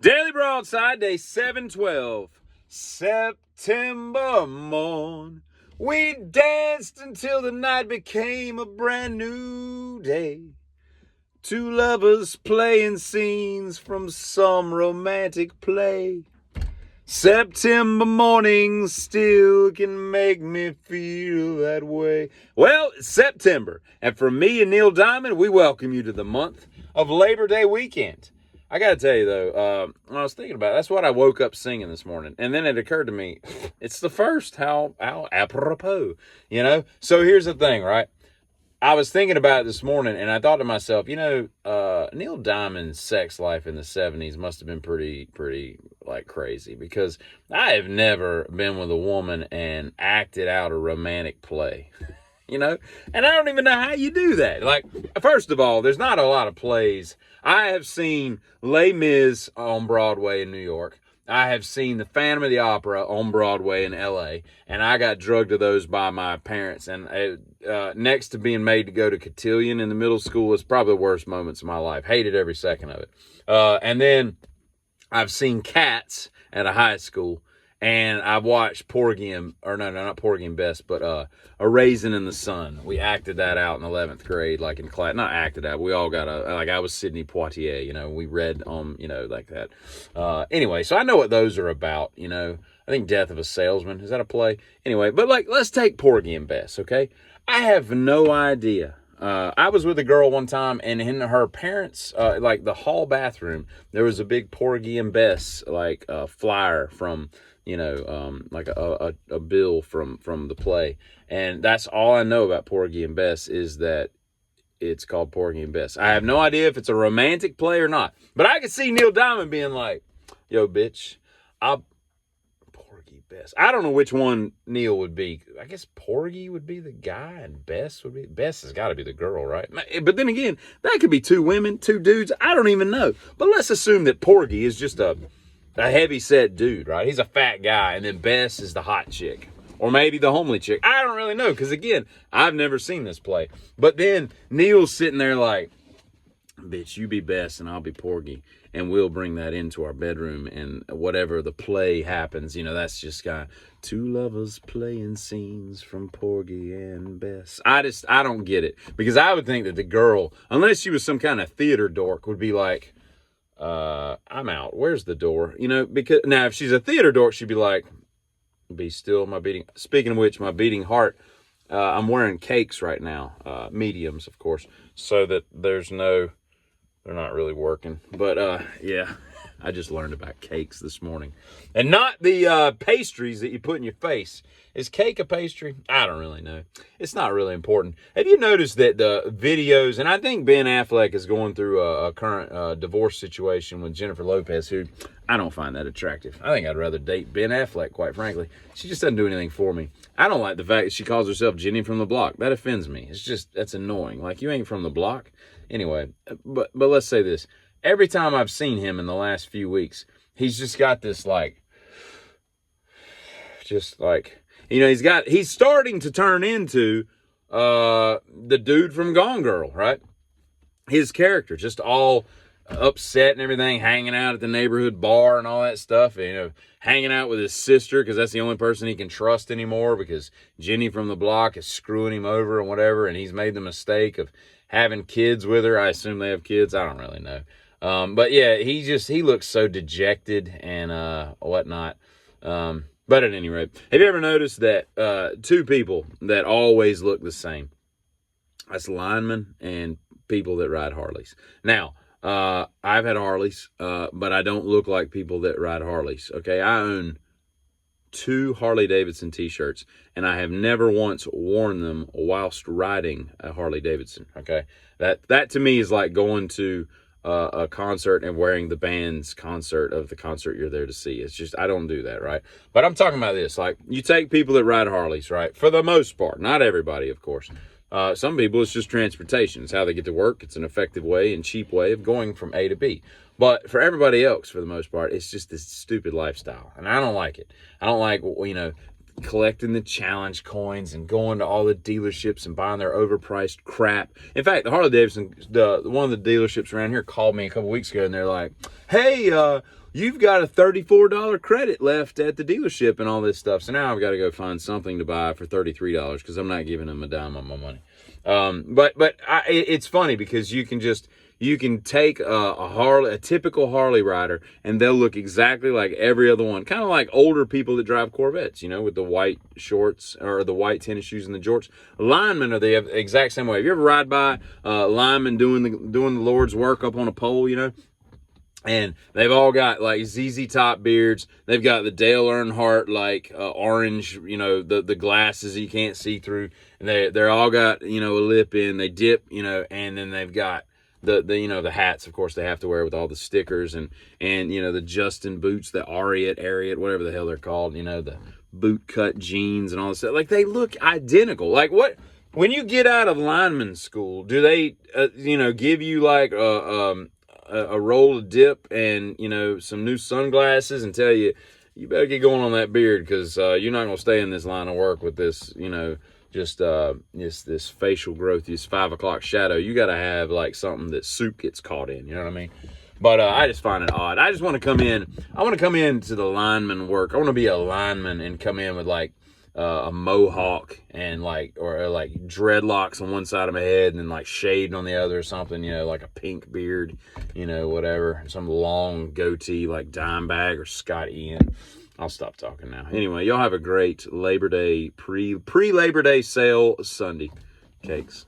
Daily Broadside, day 712, September morn. We danced until the night became a brand new day. Two lovers playing scenes from some romantic play. September mornings still can make me feel that way. Well, it's September, and from me and Neil Diamond, we welcome you to the month of Labor Day weekend. I gotta tell you though, when I was thinking about it, that's what I woke up singing this morning, and then it occurred to me, it's the first. How apropos, you know? So here's the thing, right? I was thinking about it this morning, and I thought to myself, Neil Diamond's sex life in the 70s must have been pretty like crazy, because I have never been with a woman and acted out a romantic play. And I don't even know how you do that. Like, first of all, there's not a lot of plays. I have seen Les Mis on Broadway in New York. I have seen the Phantom of the Opera on Broadway in L.A., and I got drugged to those by my parents. And next to being made to go to cotillion in the middle school, it's probably the worst moments of my life. Hated every second of it. And then I've seen Cats at a high school. And I watched not Porgy and Bess, but A Raisin in the Sun. We acted that out in 11th grade, like in class. Not acted out. We all got I was Sidney Poitier, we read like that. Anyway, so I know what those are about, I think Death of a Salesman. Is that a play? Anyway, but let's take Porgy and Bess, okay? I have no idea. I was with a girl one time, and in her parents' the hall bathroom, there was a big Porgy and Bess flyer from a bill from the play. And that's all I know about Porgy and Bess, is that it's called Porgy and Bess. I have no idea if it's a romantic play or not, but I could see Neil Diamond being like, yo, bitch, Porgy Bess. I don't know which one Neil would be. I guess Porgy would be the guy and Bess has got to be the girl, right? But then again, that could be two women, two dudes. I don't even know. But let's assume that Porgy is just a heavy-set dude, right? He's a fat guy, and then Bess is the hot chick. Or maybe the homely chick. I don't really know, because, again, I've never seen this play. But then Neil's sitting there like, bitch, you be Bess and I'll be Porgy, and we'll bring that into our bedroom, and whatever the play happens, that's just got two lovers playing scenes from Porgy and Bess. I don't get it, because I would think that the girl, unless she was some kind of theater dork, would be like, I'm out. Where's the door? Because now if she's a theater dork, she'd be like, be still, my beating. Speaking of which, my beating heart, I'm wearing cakes right now, mediums, of course, so that they're not really working. But, yeah, I just learned about cakes this morning. And not the pastries that you put in your face. Is cake a pastry? I don't really know. It's not really important. Have you noticed that the videos, and I think Ben Affleck is going through a current divorce situation with Jennifer Lopez, who I don't find that attractive. I think I'd rather date Ben Affleck, quite frankly. She just doesn't do anything for me. I don't like the fact that she calls herself Jenny from the block. That offends me. That's annoying. Like, you ain't from the block. Anyway, but let's say this. Every time I've seen him in the last few weeks, he's just got this he's starting to turn into the dude from Gone Girl, right? His character, just all upset and everything, hanging out at the neighborhood bar and all that stuff, hanging out with his sister, because that's the only person he can trust anymore, because Jenny from the block is screwing him over and whatever, and he's made the mistake of having kids with her. I assume they have kids. I don't really know. But yeah, he looks so dejected and whatnot. But at any rate, have you ever noticed that two people that always look the same? That's linemen and people that ride Harleys. Now, I've had Harleys, but I don't look like people that ride Harleys. Okay, I own 2 Harley-Davidson t-shirts, and I have never once worn them whilst riding a Harley-Davidson. Okay, that to me is like going to a concert and wearing the band's concert of the concert you're there to see. It's just, I don't do that, right? But I'm talking about this. Like, you take people that ride Harleys, right? For the most part, not everybody, of course. Some people, it's just transportation. It's how they get to work. It's an effective way and cheap way of going from A to B. But for everybody else, for the most part, it's just this stupid lifestyle. And I don't like it. I don't like, collecting the challenge coins and going to all the dealerships and buying their overpriced crap. In fact, the Harley Davidson, one of the dealerships around here called me a couple weeks ago, and they're like, "Hey, you've got a $34 credit left at the dealership and all this stuff." So now I've got to go find something to buy for $33 because I'm not giving them a dime on my money. It's funny because you can take a typical Harley rider, and they'll look exactly like every other one. Kind of like older people that drive Corvettes, with the white shorts or the white tennis shoes and the jorts. Linemen are the exact same way. Have you ever ride by linemen doing the Lord's work up on a pole, And they've all got like ZZ Top beards. They've got the Dale Earnhardt orange, the glasses you can't see through. And they're all got a lip in. They dip, and then they've got the hats. Of course, they have to wear with all the stickers and the Justin boots, the Ariat, whatever the hell they're called. The boot cut jeans and all this stuff. Like they look identical. Like what? When you get out of lineman school, do they give you like a roll of dip and some new sunglasses and tell you better get going on that beard because you're not going to stay in this line of work with this this facial growth, this 5 o'clock shadow. You got to have like something that soup gets caught in, you know what I mean? But I just find it odd. I just want to come in. I want to come into the lineman work. I want to be a lineman and come in with like a mohawk and like dreadlocks on one side of my head and then like shaved on the other or something, like a pink beard, whatever, some long goatee like Dimebag or Scott Ian. I'll stop talking now. Anyway, y'all have a great Labor Day pre-Labor Day sale Sunday. Cakes.